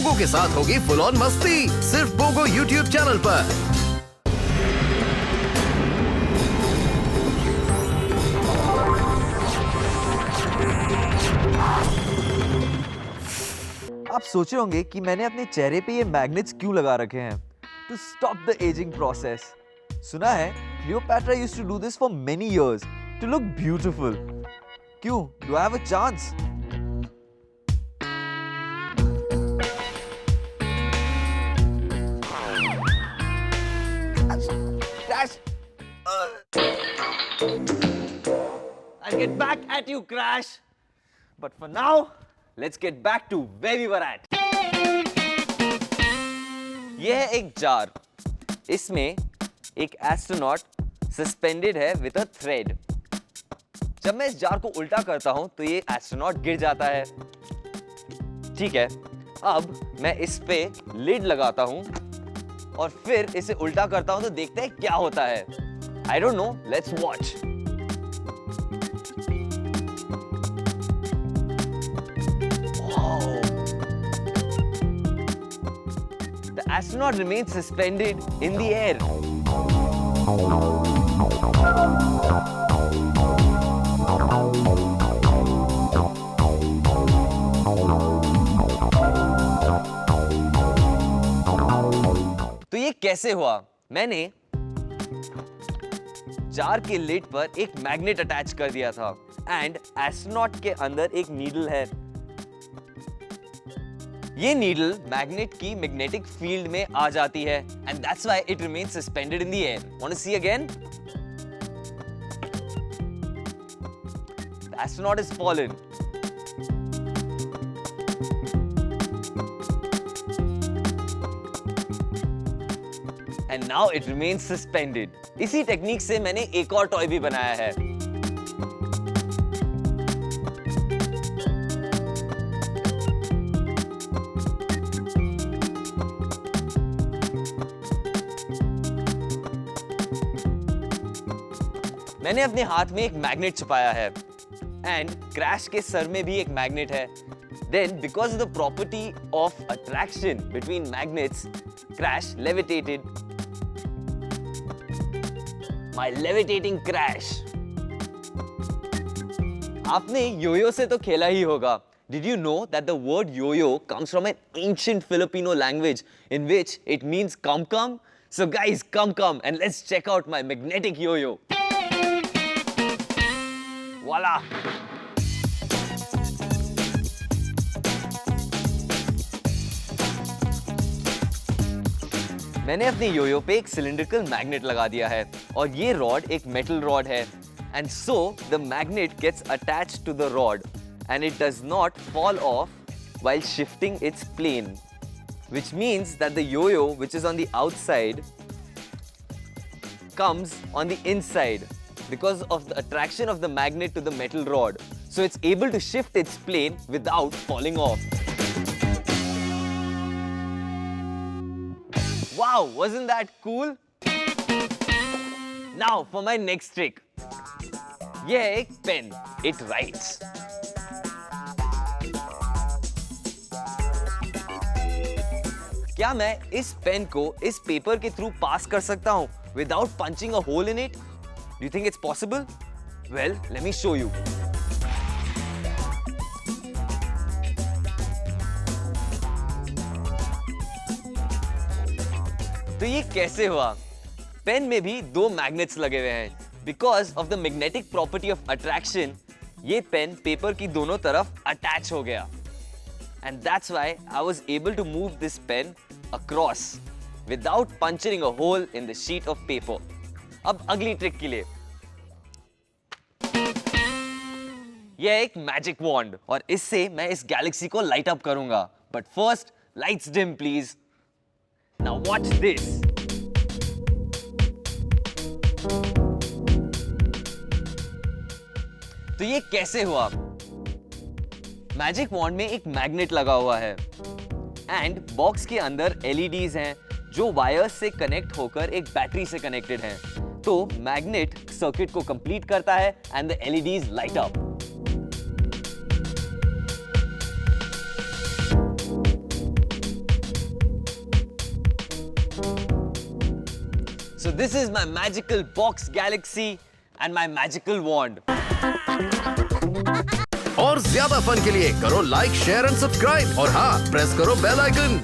Pogo के साथ होगी फुल ऑन मस्ती, सिर्फ पोगो यूट्यूब चैनल पर। आप सोचे होंगे कि मैंने अपने चेहरे पे ये मैग्नेट्स क्यों लगा रखे हैं? To stop the ageing process. सुना है Cleopatra used to do this for many years to look beautiful. क्यों? Do I have a chance? I'll get back at you, Crash. But for now, let's get back to where we were at. यह है एक jar. इसमें एक astronaut suspended है with a thread. जब मैं इस जार को उल्टा करता हूं तो ये एस्ट्रोनॉट गिर जाता है। ठीक है, अब मैं इस पे लिड लगाता हूं और फिर इसे उल्टा करता हूं तो देखते हैं क्या होता है। I don't know, let's watch. The astronaut remains suspended in the air. तो ये कैसे हुआ? मैंने जार के लिड पर एक मैग्नेट अटैच कर दिया था एंड एस्ट्रोनॉट के अंदर एक नीडल है। ये नीडल मैग्नेट की मैग्नेटिक फील्ड में आ जाती है and that's why it remains suspended in the air. Want to see again? The astronaut is fallen. And now it remains suspended. इसी टेक्निक से मैंने एक और टॉय भी बनाया है। मैंने अपने हाथ में एक मैग्नेट छुपाया है एंड क्रैश के सर में भी एक मैग्नेट है। Then, because of the property of attraction between magnets, Crash levitated. My levitating Crash. आपने योयो से तो खेला ही होगा. Did you know that the word yo-yo comes from an ancient Filipino language in which it means come? So guys, come and let's check out my magnetic yo-yo. Voila! मैंने अपने योयो पे एक cylindrical magnet लगा दिया है और ये rod एक मेटल रॉड है and so the magnet gets attached to the rod and it does not fall off while shifting its plane which means that the yoyo which is on the outside comes on the inside because of the attraction of the magnet to the metal rod, so it's able to shift its plane without falling off. Wow, wasn't that cool? Now for my next trick. ये है एक pen. It writes. क्या मैं इस pen को इस paper के through pass कर सकता हूं without punching a hole in it? Do you think it's possible? Well, let me show you. तो ये कैसे हुआ? पेन में भी दो मैग्नेट्स लगे हुए हैं. Because of the magnetic property of attraction, ये पेन पेपर की दोनों तरफ अटैच हो गया. And that's why I was able to move this pen across without puncturing a hole in the sheet of paper. अब अगली ट्रिक के लिए. यह एक मैजिक वॉन्ड और इससे मैं इस गैलेक्सी को लाइट अप करूंगा. But first, lights dim please. Now watch this. तो ये कैसे हुआ? मैजिक वॉन्ड में एक मैग्नेट लगा हुआ है एंड बॉक्स के अंदर LEDs हैं जो वायर्स से कनेक्ट होकर एक बैटरी से कनेक्टेड हैं. तो मैग्नेट सर्किट को कंप्लीट करता है and the LEDs light up. So this is my magical box galaxy and my magical wand. और ज्यादा फन के लिए करो लाइक शेयर एंड सब्सक्राइब और हाँ प्रेस करो बेल आइकन।